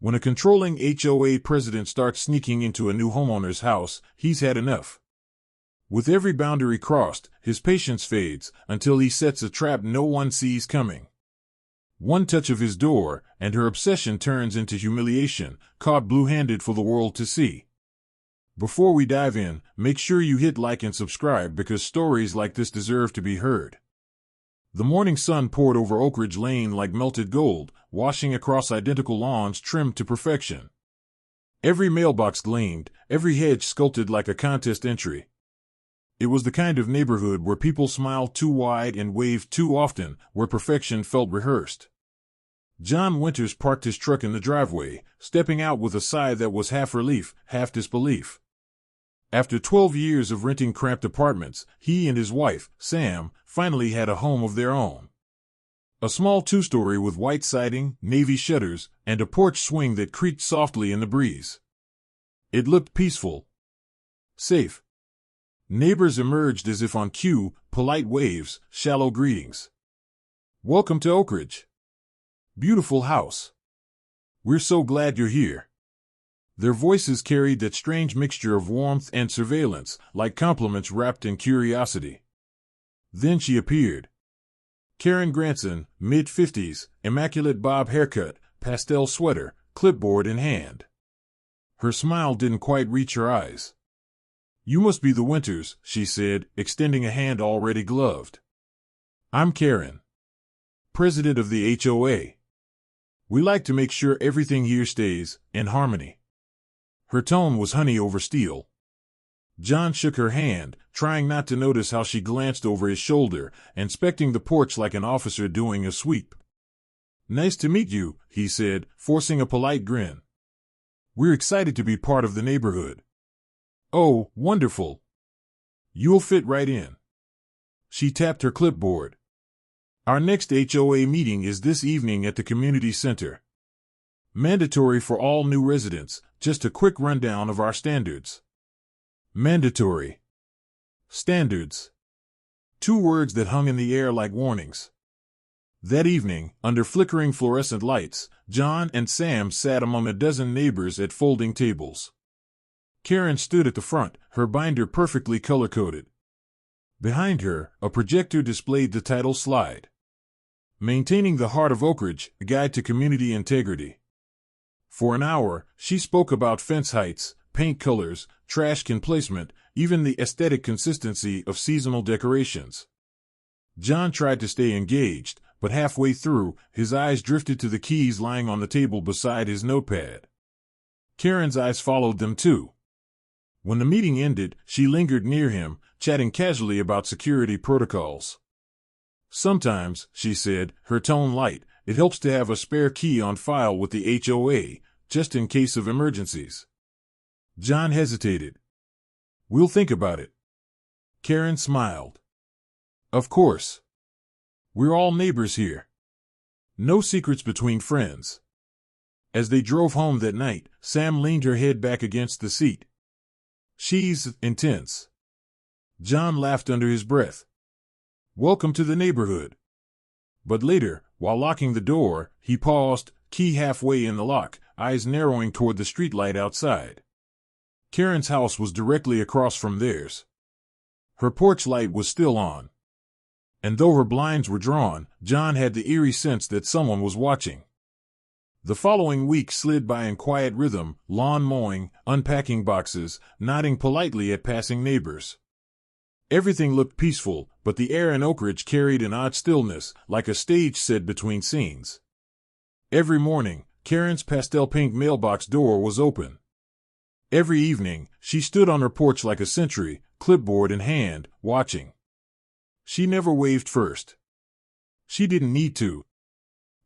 When a controlling HOA president starts sneaking into a new homeowner's house, he's had enough. With every boundary crossed, his patience fades until he sets a trap no one sees coming. One touch of his door, and her obsession turns into humiliation, caught blue-handed for the world to see. Before we dive in, make sure you hit like and subscribe because stories like this deserve to be heard. The morning sun poured over Oak Ridge Lane like melted gold, washing across identical lawns trimmed to perfection. Every mailbox gleamed, every hedge sculpted like a contest entry. It was the kind of neighborhood where people smiled too wide and waved too often, where perfection felt rehearsed. John Winters parked his truck in the driveway, stepping out with a sigh that was half relief, half disbelief. After 12 years of renting cramped apartments, he and his wife, Sam, finally had a home of their own. A small two-story with white siding, navy shutters, and a porch swing that creaked softly in the breeze. It looked peaceful. Safe. Neighbors emerged as if on cue, polite waves, shallow greetings. "Welcome to Oak Ridge. Beautiful house. We're so glad you're here." Their voices carried that strange mixture of warmth and surveillance, like compliments wrapped in curiosity. Then she appeared. Karen Granson, mid-50s, immaculate bob haircut, pastel sweater, clipboard in hand. Her smile didn't quite reach her eyes. "You must be the Winters," she said, extending a hand already gloved. "I'm Karen, president of the HOA. We like to make sure everything here stays in harmony." Her tone was honey over steel. John shook her hand, trying not to notice how she glanced over his shoulder, inspecting the porch like an officer doing a sweep. "Nice to meet you," he said, forcing a polite grin. "We're excited to be part of the neighborhood." "Oh, wonderful. You'll fit right in." She tapped her clipboard. "Our next HOA meeting is this evening at the community center. Mandatory for all new residents. Just a quick rundown of our standards." Mandatory. Standards. Two words that hung in the air like warnings. That evening, under flickering fluorescent lights, John and Sam sat among a dozen neighbors at folding tables. Karen stood at the front, her binder perfectly color-coded. Behind her, a projector displayed the title slide. "Maintaining the Heart of Oak Ridge, A Guide to Community Integrity." For an hour, she spoke about fence heights, paint colors, trash can placement, even the aesthetic consistency of seasonal decorations. John tried to stay engaged, but halfway through, his eyes drifted to the keys lying on the table beside his notepad. Karen's eyes followed them too. When the meeting ended, she lingered near him, chatting casually about security protocols. "Sometimes," she said, her tone light, "it helps to have a spare key on file with the HOA, just in case of emergencies." John hesitated. "We'll think about it." Karen smiled. "Of course. We're all neighbors here. No secrets between friends." As they drove home that night, Sam leaned her head back against the seat. "She's intense." John laughed under his breath. "Welcome to the neighborhood." But later, while locking the door, he paused, key halfway in the lock, eyes narrowing toward the streetlight outside. Karen's house was directly across from theirs. Her porch light was still on. And though her blinds were drawn, John had the eerie sense that someone was watching. The following week slid by in quiet rhythm, lawn mowing, unpacking boxes, nodding politely at passing neighbors. Everything looked peaceful, but the air in Oak Ridge carried an odd stillness, like a stage set between scenes. Every morning, Karen's pastel-pink mailbox door was open. Every evening, she stood on her porch like a sentry, clipboard in hand, watching. She never waved first. She didn't need to.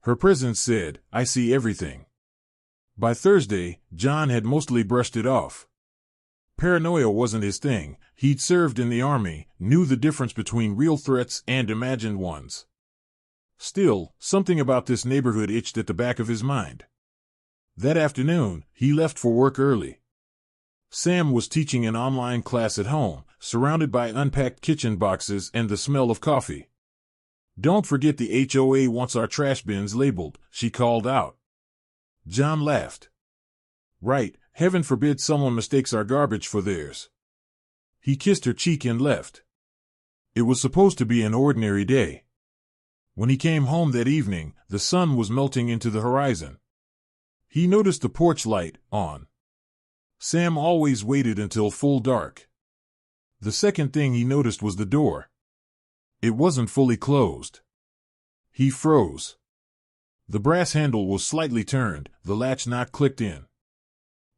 Her presence said, "I see everything." By Thursday, John had mostly brushed it off. Paranoia wasn't his thing. He'd served in the army, knew the difference between real threats and imagined ones. Still, something about this neighborhood itched at the back of his mind. That afternoon, he left for work early. Sam was teaching an online class at home, surrounded by unpacked kitchen boxes and the smell of coffee. "Don't forget the HOA wants our trash bins labeled," she called out. John laughed. Right, heaven forbid someone mistakes our garbage for theirs. He kissed her cheek and left. It was supposed to be an ordinary day. When he came home that evening, the sun was melting into the horizon. He noticed the porch light on. Sam always waited until full dark. The second thing he noticed was the door. It wasn't fully closed. He froze. The brass handle was slightly turned, the latch not clicked in.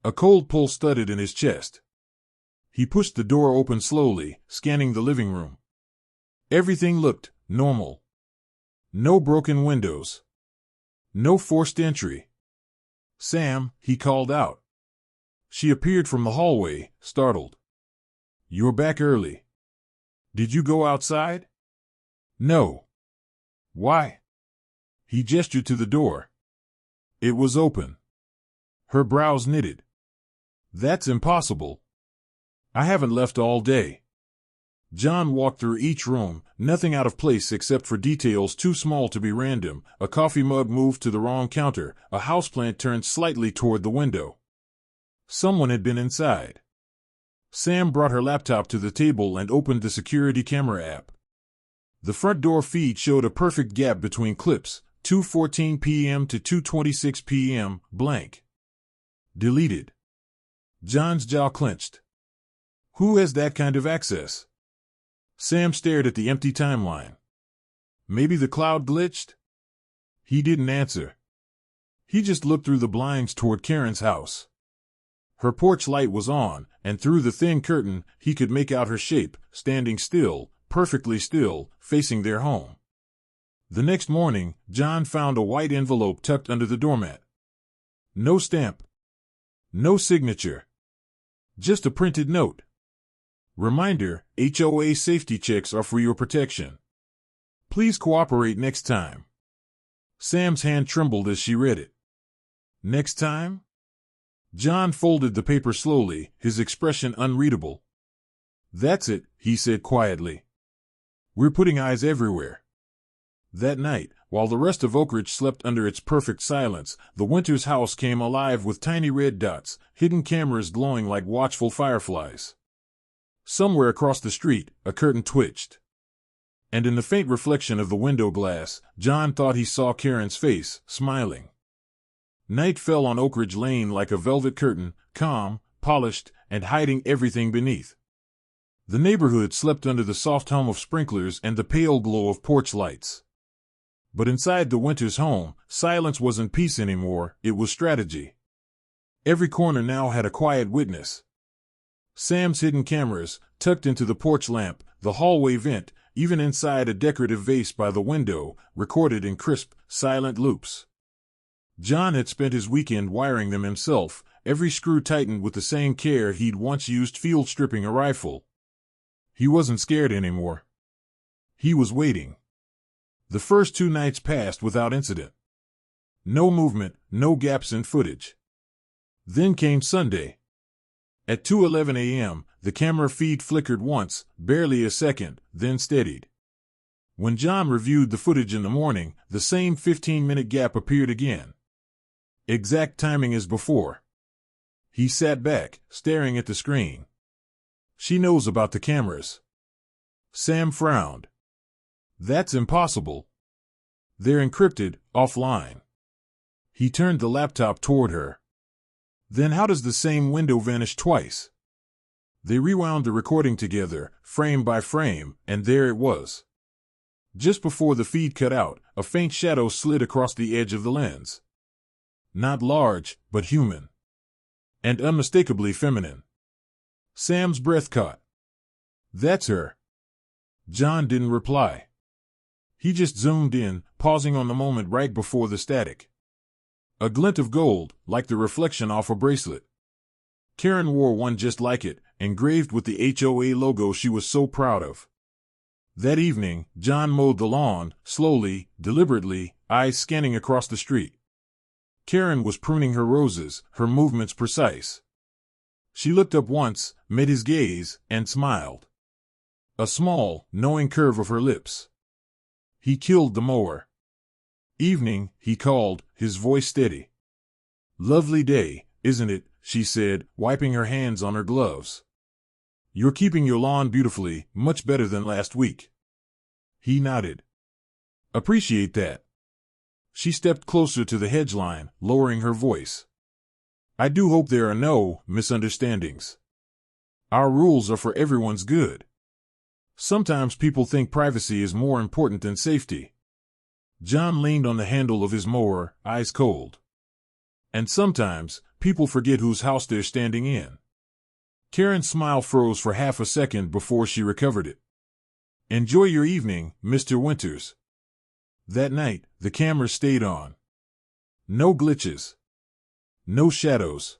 A cold pull studded in his chest. He pushed the door open slowly, scanning the living room. Everything looked normal. No broken windows. No forced entry. Sam, he called out. She appeared from the hallway, startled. You're back early. Did you go outside? No. Why? He gestured to the door. It was open. Her brows knitted. That's impossible. I haven't left all day. John walked through each room, nothing out of place except for details too small to be random. A coffee mug moved to the wrong counter, a houseplant turned slightly toward the window. Someone had been inside. Sam brought her laptop to the table and opened the security camera app. The front door feed showed a perfect gap between clips, 2:14 p.m. to 2:26 p.m., blank. Deleted. John's jaw clenched. Who has that kind of access? Sam stared at the empty timeline. Maybe the cloud glitched? He didn't answer. He just looked through the blinds toward Karen's house. Her porch light was on, and through the thin curtain, he could make out her shape, standing still, perfectly still, facing their home. The next morning, John found a white envelope tucked under the doormat. No stamp. No signature. Just a printed note. Reminder, HOA safety checks are for your protection. Please cooperate next time. Sam's hand trembled as she read it. Next time? John folded the paper slowly, his expression unreadable. That's it, he said quietly. We're putting eyes everywhere. That night, while the rest of Oak Ridge slept under its perfect silence, the Winters house came alive with tiny red dots, hidden cameras glowing like watchful fireflies. Somewhere across the street, a curtain twitched. And in the faint reflection of the window glass, John thought he saw Karen's face, smiling. Night fell on Oak Ridge Lane like a velvet curtain, calm, polished, and hiding everything beneath. The neighborhood slept under the soft hum of sprinklers and the pale glow of porch lights. But inside the Winters home, silence wasn't peace anymore, it was strategy. Every corner now had a quiet witness. Sam's hidden cameras, tucked into the porch lamp, the hallway vent, even inside a decorative vase by the window, recorded in crisp, silent loops. John had spent his weekend wiring them himself, every screw tightened with the same care he'd once used field stripping a rifle. He wasn't scared anymore. He was waiting. The first 2 nights passed without incident. No movement, no gaps in footage. Then came Sunday. At 2:11 a.m., the camera feed flickered once, barely a second, then steadied. When John reviewed the footage in the morning, the same 15-minute gap appeared again. Exact timing as before. He sat back, staring at the screen. She knows about the cameras. Sam frowned. That's impossible. They're encrypted, offline. He turned the laptop toward her. Then how does the same window vanish twice? They rewound the recording together, frame by frame, and there it was. Just before the feed cut out, a faint shadow slid across the edge of the lens. Not large, but human. And unmistakably feminine. Sam's breath caught. That's her. John didn't reply. He just zoomed in, pausing on the moment right before the static. A glint of gold, like the reflection off a bracelet. Karen wore one just like it, engraved with the HOA logo she was so proud of. That evening, John mowed the lawn, slowly, deliberately, eyes scanning across the street. Karen was pruning her roses, her movements precise. She looked up once, met his gaze, and smiled. A small, knowing curve of her lips. He killed the mower. Evening, he called, his voice steady. Lovely day, isn't it? She said, wiping her hands on her gloves. You're keeping your lawn beautifully, much better than last week. He nodded. Appreciate that. She stepped closer to the hedge line, lowering her voice. I do hope there are no misunderstandings. Our rules are for everyone's good. Sometimes people think privacy is more important than safety. John leaned on the handle of his mower, eyes cold. And sometimes, people forget whose house they're standing in. Karen's smile froze for half a second before she recovered it. Enjoy your evening, Mr. Winters. That night, the camera stayed on. No glitches. No shadows.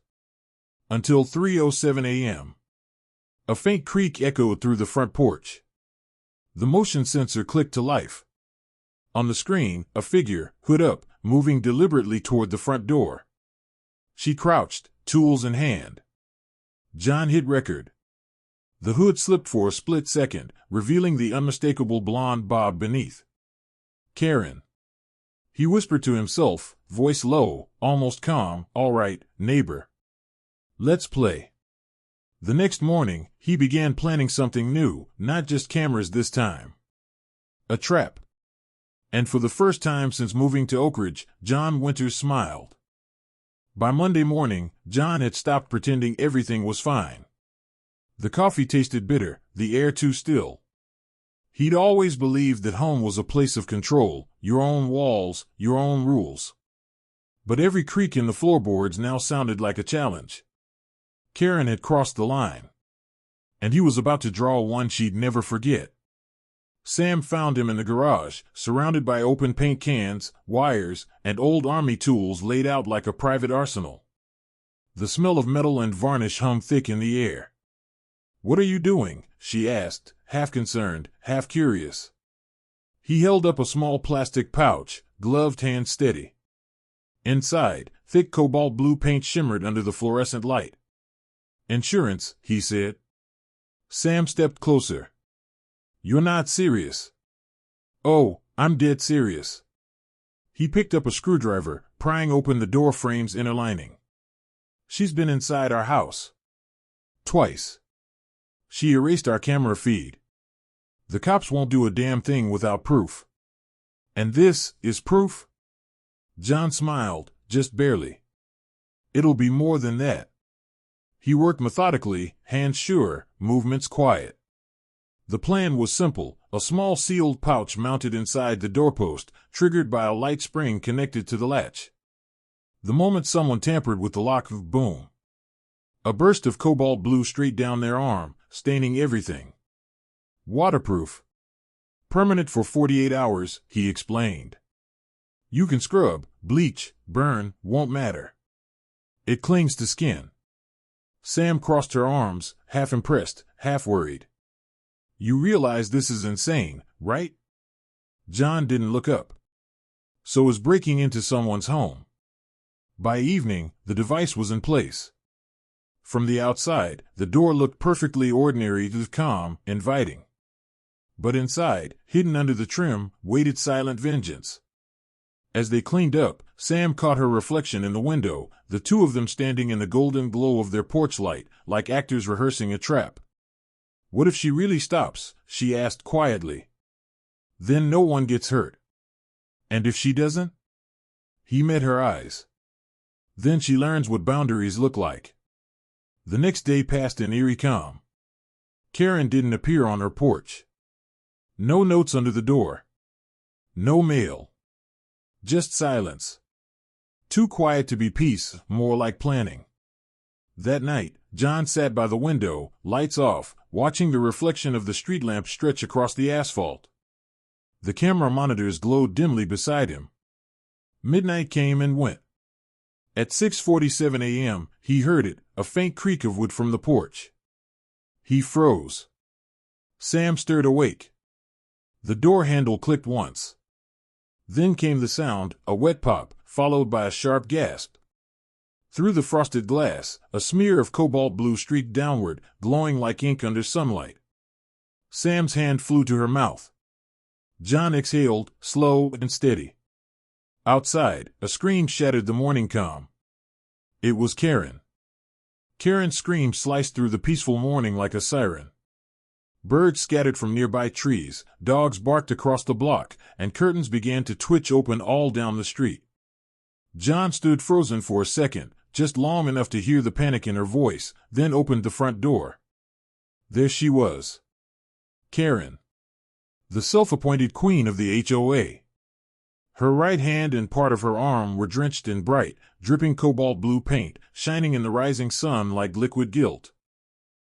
Until 3:07 a.m. A faint creak echoed through the front porch. The motion sensor clicked to life. On the screen, a figure, hood up, moving deliberately toward the front door. She crouched, tools in hand. John hit record. The hood slipped for a split second, revealing the unmistakable blonde bob beneath. Karen. He whispered to himself, voice low, almost calm, all right, neighbor. Let's play. The next morning, he began planning something new, not just cameras this time. A trap. And for the first time since moving to Oak Ridge, John Winters smiled. By Monday morning, John had stopped pretending everything was fine. The coffee tasted bitter, the air too still. He'd always believed that home was a place of control, your own walls, your own rules. But every creak in the floorboards now sounded like a challenge. Karen had crossed the line. And he was about to draw one she'd never forget. Sam found him in the garage, surrounded by open paint cans, wires, and old army tools laid out like a private arsenal. The smell of metal and varnish hung thick in the air. What are you doing? She asked, half concerned, half curious. He held up a small plastic pouch, gloved hand steady. Inside, thick cobalt-blue paint shimmered under the fluorescent light. Insurance, he said. Sam stepped closer. You're not serious. Oh, I'm dead serious. He picked up a screwdriver, prying open the door frame's inner lining. She's been inside our house. Twice. She erased our camera feed. The cops won't do a damn thing without proof. And this is proof? John smiled, just barely. It'll be more than that. He worked methodically, hands sure, movements quiet. The plan was simple, a small sealed pouch mounted inside the doorpost, triggered by a light spring connected to the latch. The moment someone tampered with the lock, boom. A burst of cobalt blue straight down their arm, staining everything. Waterproof. Permanent for 48 hours, he explained. You can scrub, bleach, burn, won't matter. It clings to skin. Sam crossed her arms, half impressed, half worried. You realize this is insane, right? John didn't look up. So is breaking into someone's home. By evening, the device was in place. From the outside, the door looked perfectly ordinary, calm, inviting. But inside, hidden under the trim, waited silent vengeance. As they cleaned up, Sam caught her reflection in the window, the two of them standing in the golden glow of their porch light, like actors rehearsing a trap. What if she really stops? She asked quietly. Then no one gets hurt. And if she doesn't? He met her eyes. Then she learns what boundaries look like. The next day passed in eerie calm. Karen didn't appear on her porch. No notes under the door. No mail. Just silence. Too quiet to be peace, more like planning. That night, John sat by the window, lights off, watching the reflection of the street lamp stretch across the asphalt. The camera monitors glowed dimly beside him. Midnight came and went. At 6:47 a.m., he heard it, a faint creak of wood from the porch. He froze. Sam stirred awake. The door handle clicked once. Then came the sound, a wet pop, followed by a sharp gasp. Through the frosted glass, a smear of cobalt blue streaked downward, glowing like ink under sunlight. Sam's hand flew to her mouth. John exhaled, slow and steady. Outside, a scream shattered the morning calm. It was Karen. Karen's scream sliced through the peaceful morning like a siren. Birds scattered from nearby trees, dogs barked across the block, and curtains began to twitch open all down the street. John stood frozen for a second, just long enough to hear the panic in her voice, then opened the front door. There she was. Karen. The self-appointed queen of the HOA. Her right hand and part of her arm were drenched in bright, dripping cobalt-blue paint, shining in the rising sun like liquid gilt.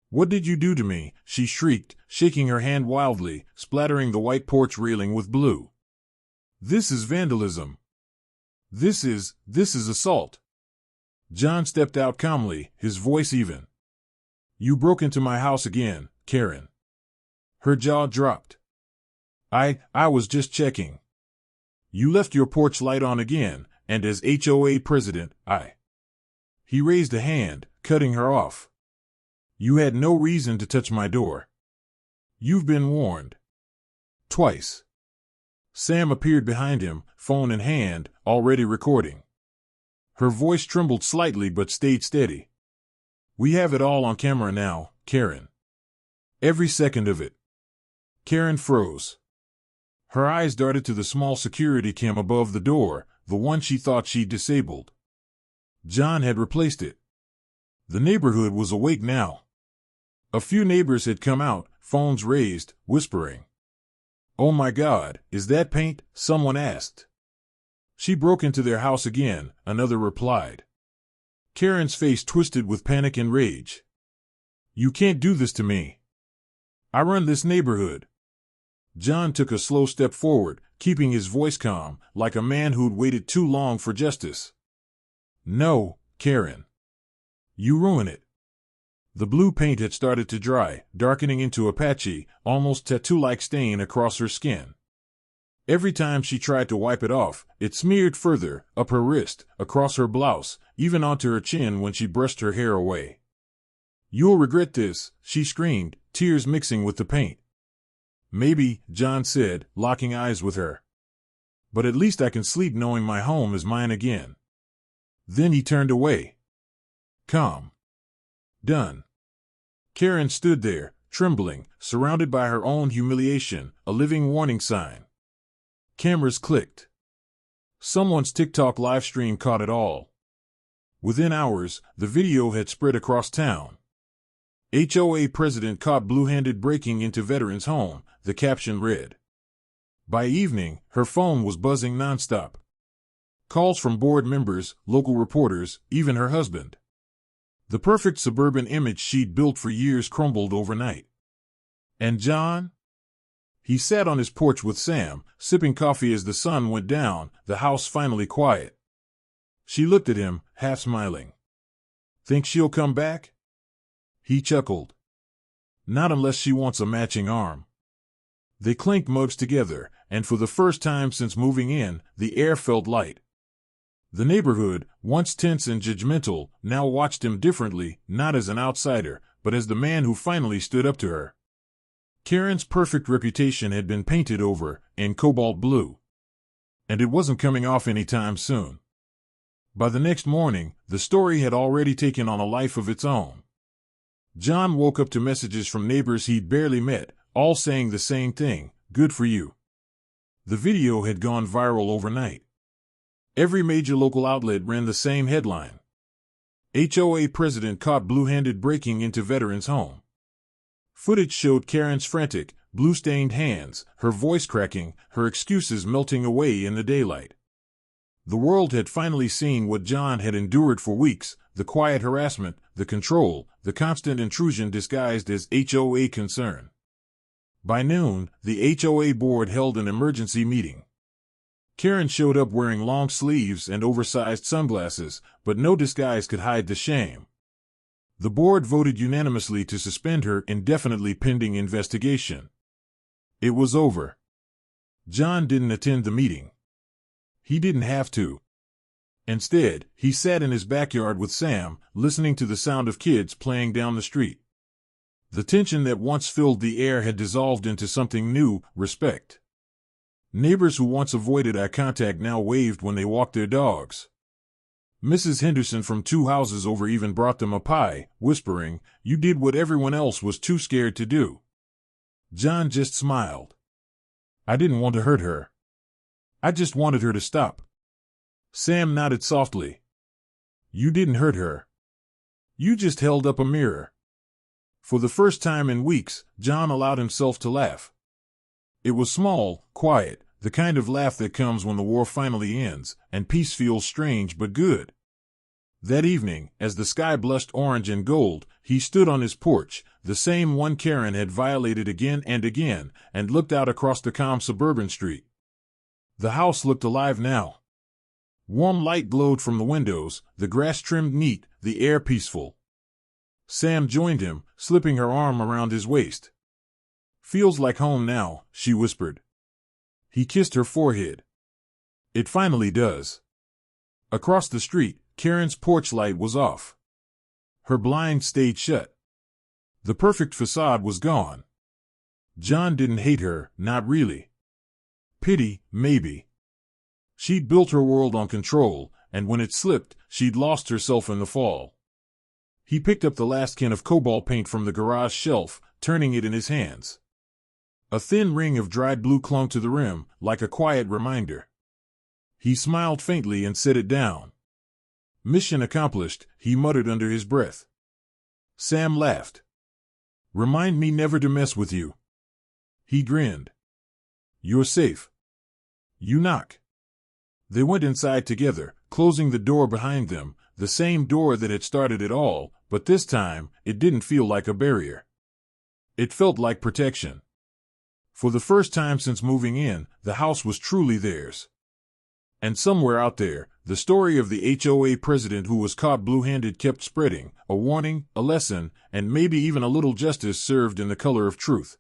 "What did you do to me?" she shrieked, shaking her hand wildly, splattering the white porch railing with blue. "This is vandalism. This is assault." John stepped out calmly, his voice even. "You broke into my house again, Karen." Her jaw dropped. I was just checking. You left your porch light on again, and as HOA president, He raised a hand, cutting her off. "You had no reason to touch my door. You've been warned. Twice." Sam appeared behind him, phone in hand, already recording. Her voice trembled slightly but stayed steady. "We have it all on camera now, Karen. Every second of it." Karen froze. Her eyes darted to the small security cam above the door, the one she thought she'd disabled. John had replaced it. The neighborhood was awake now. A few neighbors had come out, phones raised, whispering. "Oh my God, is that paint?" someone asked. "She broke into their house again," another replied. Karen's face twisted with panic and rage. "You can't do this to me. I run this neighborhood." John took a slow step forward, keeping his voice calm, like a man who'd waited too long for justice. "No, Karen. You ruin it." The blue paint had started to dry, darkening into a patchy, almost tattoo-like stain across her skin. Every time she tried to wipe it off, it smeared further, up her wrist, across her blouse, even onto her chin when she brushed her hair away. "You'll regret this," she screamed, tears mixing with the paint. "Maybe," John said, locking eyes with her. "But at least I can sleep knowing my home is mine again." Then he turned away. Calm. Done. Karen stood there, trembling, surrounded by her own humiliation, a living warning sign. Cameras clicked. Someone's TikTok livestream caught it all. Within hours, the video had spread across town. HOA president caught blue-handed breaking into veteran's home, the caption read. By evening, her phone was buzzing nonstop. Calls from board members, local reporters, even her husband. The perfect suburban image she'd built for years crumbled overnight. And John? He sat on his porch with Sam, sipping coffee as the sun went down, the house finally quiet. She looked at him, half smiling. "Think she'll come back?" He chuckled. "Not unless she wants a matching arm." They clinked mugs together, and for the first time since moving in, the air felt light. The neighborhood, once tense and judgmental, now watched him differently, not as an outsider, but as the man who finally stood up to her. Karen's perfect reputation had been painted over, in cobalt blue. And it wasn't coming off anytime soon. By the next morning, the story had already taken on a life of its own. John woke up to messages from neighbors he'd barely met, all saying the same thing, "Good for you." The video had gone viral overnight. Every major local outlet ran the same headline. HOA president caught blue-handed breaking into veteran's home. Footage showed Karen's frantic, blue-stained hands, her voice cracking, her excuses melting away in the daylight. The world had finally seen what John had endured for weeks, the quiet harassment, the control, the constant intrusion disguised as HOA concern. By noon, the HOA board held an emergency meeting. Karen showed up wearing long sleeves and oversized sunglasses, but no disguise could hide the shame. The board voted unanimously to suspend her indefinitely pending investigation. It was over. John didn't attend the meeting. He didn't have to. Instead, he sat in his backyard with Sam, listening to the sound of kids playing down the street. The tension that once filled the air had dissolved into something new, respect. Neighbors who once avoided eye contact now waved when they walked their dogs. Mrs. Henderson from 2 houses over even brought them a pie, whispering, "You did what everyone else was too scared to do." John just smiled. "I didn't want to hurt her. I just wanted her to stop." Sam nodded softly. "You didn't hurt her. You just held up a mirror." For the first time in weeks, John allowed himself to laugh. It was small, quiet, the kind of laugh that comes when the war finally ends, and peace feels strange but good. That evening, as the sky blushed orange and gold, he stood on his porch, the same one Karen had violated again and again, and looked out across the calm suburban street. The house looked alive now. Warm light glowed from the windows, the grass trimmed neat, the air peaceful. Sam joined him, slipping her arm around his waist. "Feels like home now," she whispered. He kissed her forehead. "It finally does." Across the street, Karen's porch light was off. Her blind stayed shut. The perfect facade was gone. John didn't hate her, not really. Pity, maybe. She'd built her world on control, and when it slipped, she'd lost herself in the fall. He picked up the last can of cobalt paint from the garage shelf, turning it in his hands. A thin ring of dried blue clung to the rim, like a quiet reminder. He smiled faintly and set it down. "Mission accomplished," he muttered under his breath. Sam laughed. "Remind me never to mess with you." He grinned. "You're safe. You knock." They went inside together, closing the door behind them, the same door that had started it all, but this time, it didn't feel like a barrier. It felt like protection. For the first time since moving in, the house was truly theirs. And somewhere out there, the story of the HOA president who was caught blue-handed kept spreading, a warning, a lesson, and maybe even a little justice served in the color of truth.